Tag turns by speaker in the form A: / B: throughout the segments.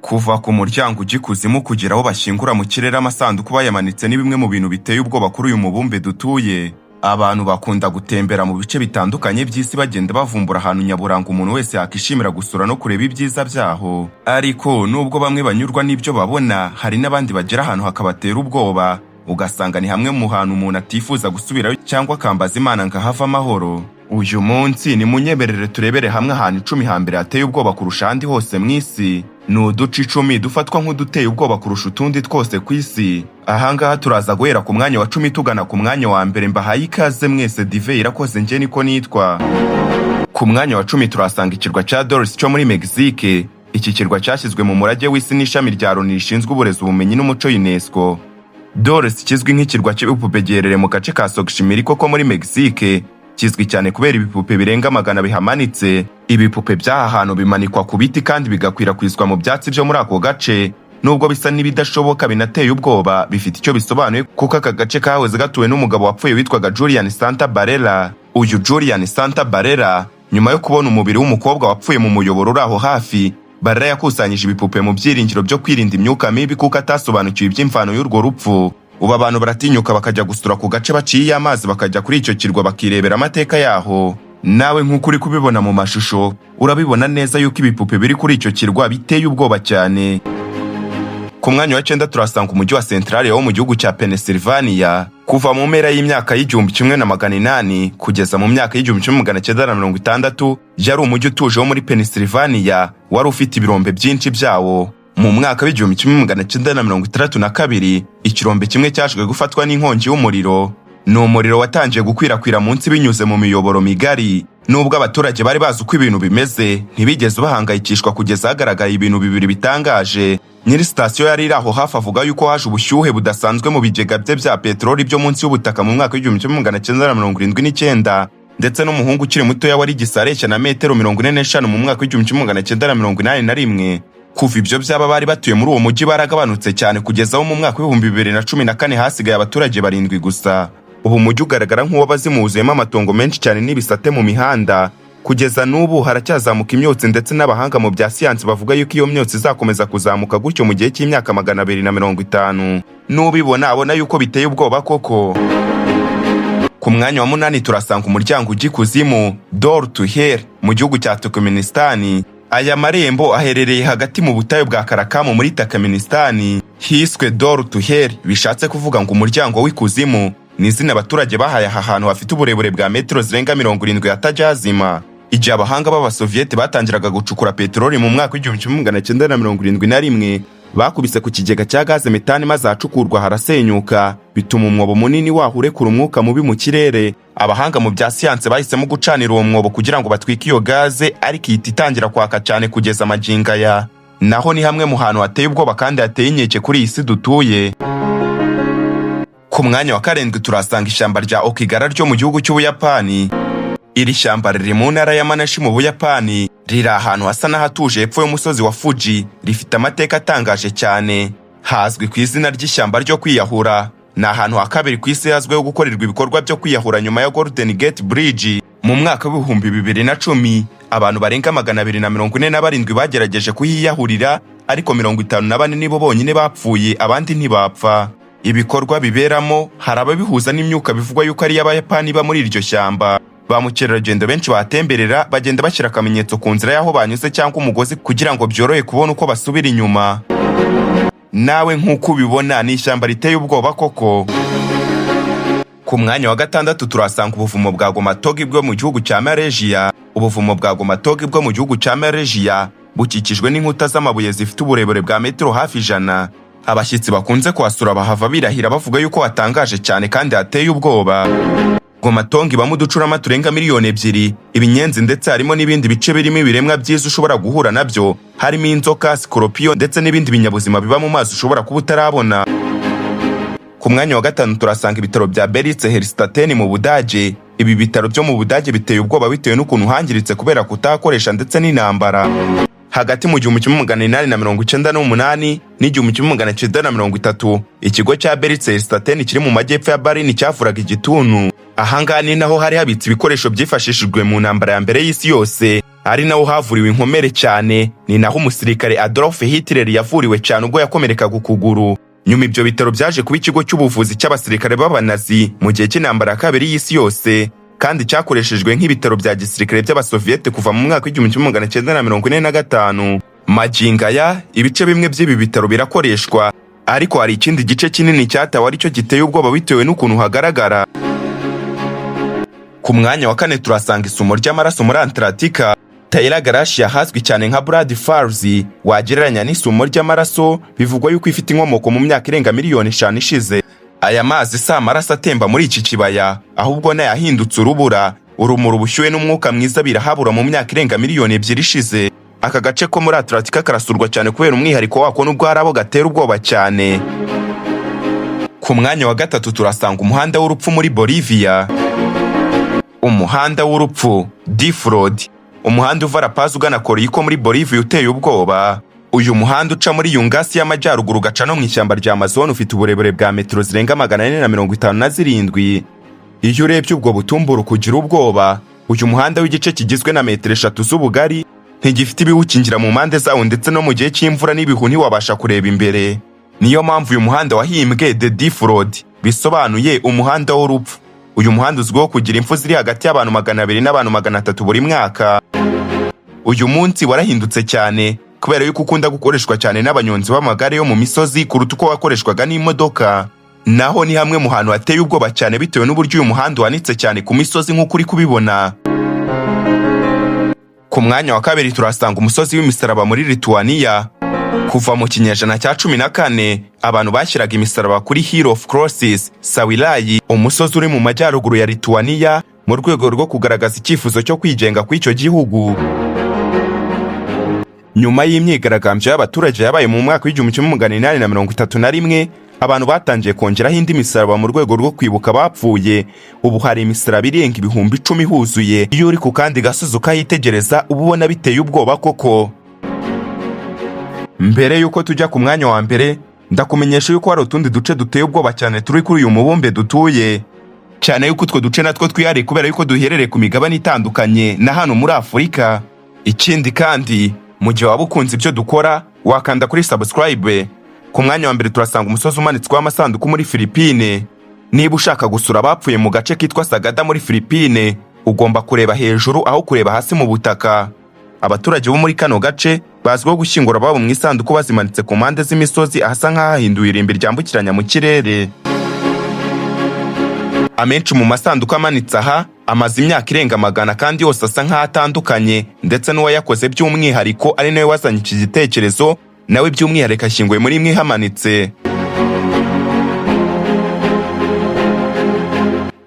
A: Kuva ku muryango ujya ikuzimu kugera aho bashyingura mu kirere amasanduku bayamanitse ni bimwe mu bintu biteye ubwoba kuri uyu mubumbe dutuye. Abantu bakunda gutembera mu bice bitandukanye by'isi bagenda bavumbura ahantu nyaburanga umuntu wese yakishimira gusura no kureba ibyiza byaho. Ariko nubwo bamwe banyurwa n'ibyo babona, hari n'abandi bagera ahantu hakabatera ubwoba, ugasanga ni hamwe mu hantu umuntu atifuza gusubirayo cyangwa akambaza Imana ngo ahave amahoro. Uyu munsi ni munyemerere turebere hamwe ahantu 10 hambere hateye ubwoba kurusha ahandi hose mu isi. Ni uduce 10 dufatwa nk'uduteye ubwoba kurusha utundi twose ku isi. Ahangaha turaza guhera ku mwanya wa 10 tugana ku mwanya wa mbere. Mbahaye ikaze mwese, Dive irakoze nje niko nitwa. Ku mwanya wa 10 turasanga ikirwa cya Dores cyo muri Mexique. Iki kirwa cyashyizwe mu murage w'isi n'ishami rya Loni rishinzwe uburezi, ubumenyi n'umuco UNESCO. Dores kizwi nk'ikirwa cy'ibipupe giherereye mu gace ka Xochimilco ko muri Mexique. Kizwi cyane kubera ibipupe birenga 100 bihamanitse. Ibipupe by'aha hantu bimanikwa ku biti kandi bigakwirakwizwa mu byatsi byo muri ako gace. Nubwo bisa n'ibidashoboka binateye ubwoba, bifite icyo bisobanuye kuko aka gace kahoze gatuwe n'umugabo wapfuye witwaga Julian Santa Barrera. Uyu Julian Santa Barrera, nyuma yo kubona umubiri w'umukobwa wapfuye mu muyoboro uri aho hafi, Barrera yakusanyije ibipupe mu byiringiro byo kwirinda imyuka mibi kuko atasobanukiwe iby'imvano y'urwo rupfu. Ubu abantu baratinyuka bakajya gusura ku gace baciye amazi, bakajya kuri icyo kirwa bakirebera amateka yaho. Nawe nk'uko uri kubibona mu mashusho, urabibona neza yuko ibipupe biri kuri icyo kirwa biteye ubwoba cyane. Ku mwanya wa 9 turasanga umujyi wa Centralia wo mu gihugu cya Pennsylvania. Kuva mu mpera y'imyaka y'1800 kugeza mu myaka y'1960, yari umujyi utuje wo muri Pennsylvania, wari ufite ibirombe byinshi byawo. Mu mwaka w'1962, ikirombe kimwe cyashwe gufatwa n'inkongi y'umuriro. Ni umuriro watangiye gukwirakwira munsi binyuze mu miyoboro migari. Nubwo abaturage bari bazi uko ibintu bimeze, ntibigeze bahangayikishwa kugeza hagaragaye ibintu bibiri bitangaje. Nyiri sitasiyo yari iri aho hafi avuga yuko haje ubushyuhe budasanzwe mu bigega bye bya peteroli byo munsi y'ubutaka mu mwaka w'1979, ndetse n'umuhungu ukiri mutoya wari gisareshya na metero 45 mu mwaka w'1981. Kuva ibyo byaba bari batuye muri uwo mujyi baragabanutse cyane kugeza aho mu mwaka w'2014 hasigaye abaturage 7 gusa. Ubu mujyi ugaragara nk'uwabazimuwuzuyemo amatongo menshi cyane n'ibisate mu mihanda. Kugeza n'ubu haracyazamuka imyotsi, ndetse n'abahanga mu bya siyansi bavuga yuko iyo myotsi izakomeza kuzamuka gutyo mu gihe cy'imyaka 250. N'ubibona abona yuko biteye ubwoba koko. Ku mwanya wa 8 turasanga umuryango ujya ikuzimu, Door to Hell, mu gihugu cya Turkmenistan. Aya marembo aherereye hagati mu butayu bwa Karakamu muri Turkmenistan. Hiswe Door to Hell bishatse kuvuga ngo umuryango w'ikuzimu. Ni izina abaturage bahaye aha hantu hafite uburebure bwa metero zirenga 70 hatajazima. Igihe abahanga b'Abasovieti batangiraga gucukura peteroli mu mwaka w'1971, bakubise ku kigega cya gaze metani maze ahacukurwa harasenyuka, bituma umwobo munini waho urekura umwuka mubi mu kirere. Abahanga mu bya siyanse bahisemo gucanira uwo mwobo kugira ngo batwike iyo gaze, ariko ihita itangira kwaka cyane kugeza amaginga ya. Naho ni hamwe mu hantu hateye ubwoba kandi hateye inkeke kuri iyi si dutuye. Ku mwanya wa 7 turasanga ishyamba rya Okigara ryo mu gihugu cy'Ubuyapani. Iri shyamba riri mu ntara ya Manashi mu Buyapani, riri ahantu hasa n'ahatuje hepfo y'umusozi wa Fuji, rifite amateka atangaje cyane. Hazwi ku izina ry'ishyamba ryo kwiyahura. Ni ahantu ha kabiri ku isi hazwiho gukorerwa ibikorwa byo kwiyahura nyuma ya Golden Gate Bridge. Mu mwaka w'2010, abantu barenga 247 bagerageje kuhiyahurira, ariko 54 nibo bonyine bapfuye, abandi ntibapfa. Ibikorwa biberamo hari ababihuza n'imyuka bivugwa yuko ari y'Abayapani ba muri iryo shyamba. Ba mukerarugendo benshi batemberera bagenda bashyira akamenyetso ku nzira y'aho banyuze cyangwa umugozi kugira ngo byorohe kubona uko basubira inyuma. Nawe nk'uko ubibona ni ishyamba riteye ubwoba koko. Ku mwanya wa 6 turasanga ubuvumo bwa Gomatogi bwo mu gihugu cya Malaysia. Ubuvumo bwa Gomatogi bwo mu gihugu cya Malaysia bukikijwe n'inkuta z'amabuye zifite uburebure bwa metero hafi 100. Abashyitsi bakunze kuhasura bahava birahira bavuga yuko hatangaje cyane kandi hateye ubwoba. Gomatogi ibamo uducurama turenga 2 miliyoni, ibinyenzi, ndetse harimo n'ibindi bice birimo ibiremwa byiza ushobora guhura nabyo, harimo inzoka, scorpion, ndetse n'ibindi binyabuzima biba mu mazi ushobora kuba utarabona. Ku mwanya wa 5 turasanga ibitaro bya Beritz Helstaten mu Budage. Ibi bitaro byo mu Budage biteye ubwoba bitewe n'ukuntu hangiritse kubera kutakoresha ndetse n'intambara. Hagati mu 1898 n'1930, ikigo cya Beritz Helstaten kiri mu majyepfo ya Berlin cyavuraga igituntu. Ahangana ni naho hari habitse ibikoresho byifashishijwe mu ntambara ya mbere y'isi yose. ari naho havuriwe inkomere cyane, ni naho umusirikare Adolf Hitler yavuriwe cyane ubwo yakomerekaga ukuguru. Nyuma ibyo bitaro byaje kuba ikigo cy'ubuvuzi cy'abasirikare b'abanazi mu gihe cy'intambara ya kabiri y'isi yose, kandi cyakoreshejwe nk'ibitaro bya gisirikare by'abasoviyete kuva mu mwaka w'1945. Magingo aya ibice bimwe by'ibi bitaro birakoreshwa, ariko hari ikindi gice kinini cyatawe aricyo giteye ubwoba bitewe n'ukuntu hagaragara. Ku mwanya wa 4 turasanga isumo ry'amaraso muri Antarctica. Taylor Glacier hazwi cyane nka Blood Falls, wagereranya n'isumo ry'amaraso, bivugwa yuko ifite inkomoko mu myaka irenga miliyoni 5 ishize. Aya mazi si amaraso atemba muri iki kibaya, ahubwo n'ayahindutse urubura, urumuri, ubushyuhe n'umwuka mwiza birahabura mu myaka irenga miliyoni 2 ishize. Aka gace ko muri Antarctica karasurwa cyane kubera umwihariko wako n'ubwo hari abo gatera ubwoba cyane. Ku mwanya wa 3 turasanga umuhanda w'urupfu muri Bolivia. Umuhanda w'urupfu, Death Road, umuhanda uva La Paz ugana Coroico muri Bolivia uteye ubwoba. Uyu muhanda uca muri Yungasi y'amajyaruguru ugaca no mu ishyamba rya Amazon, ufite uburebure bwa metero zirenga 457. Iyo urebye ubwo butumburu kugira ubwoba. Uyu muhanda w'igice kigizwe na metero 3 z'ubugari ntigifite ibiwukingira mu mpande zawo, ndetse no mu gihe cy'imvura n'ibihu ntiwabasha kureba imbere. Niyo mpamvu uyu muhanda wahimbwe The Death Road, bisobanuye umuhanda w'urupfu. Uyu muhanda uzwiho kugira impfu ziri hagati y'abantu 200 n'abantu 300 buri mwaka. Uyu munsi warahindutse cyane kubera yuko ukunda gukoreshwa cyane n'abanyonzi b'amagare yo mu misozi kuruta uko wakoreshwaga n'imodoka. Naho ni hamwe mu hantu hateye ubwoba cyane bitewe n'uburyo uyu muhanda wanitse cyane ku misozi nk'uko uri kubibona. Ku mwanya wa 2 turasanga umusozi w'imisaraba muri Lithuania. Kuva mu kinyejana cya 14, abantu bashyiraga imisaraba kuri Hill of Crosses, Sawilayi, umusozi uri mu majyaruguru ya Lithuania, mu rwego rwo kugaragaza icyifuzo cyo kwigenga kw'icyo gihugu. Nyuma y'imyigaragambyo y'abaturage yabaye mu mwaka w'1831, abantu batangiye kongeraho indi misaraba mu rwego rwo kwibuka abapfuye. Ubu hari imisaraba irenga 10,000 huzuye. Iyo uri ku kandi gasozi ukayitegereza uba ubona biteye ubwoba koko. Mbere yuko tujya ku mwanya wa mbere, ndakumenyesha yuko hari utundi duce duteye ubwoba cyane turi kuri uyu mubumbe dutuye. Cyane yuko utwo duce natwo twihariye kubera yuko duherereye ku migabane itandukanye na hano muri Afurika. Ikindi kandi, mu gihe waba ukunze ibyo dukora, wakanda kuri subscribe. Ku mwanya wa mbere turasanga umusozi umanitsweho amasanduku muri Philippines. Niba ushaka gusura abapfuye mu gace kitwa Sagada muri Philippines, ugomba kureba hejuru aho kureba hasi mu butaka. Abaturage bo muri kano gace bazwiho gushyingura ababo mu isanduku bazimanitse ku mpande z'imisozi ahasa nk'ahahinduye irimbi ryambukiranya mu kirere. Amenshi mu masanduku amanitse aha amaze imyaka irenga 100 kandi yose asa nk'atandukanye, ndetse n'uwayakoze by'umwihariko ari nawe wazanye iki gitekerezo, nawe by'umwihariko ashyinguye muri imwe hamanitse.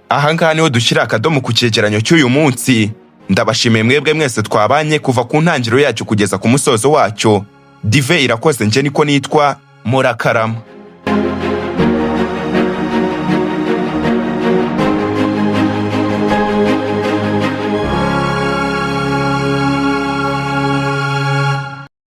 A: Aha ngaha niho dushyira akadomo ku cyegeranyo cy'uyu munsi. Ndabashimiye mwebwe mwese twabanye kuva ku ntangiriro yacyo kugeza ku musozo wacyo. Dive Irakoze, nje niko nitwa. Murakarama.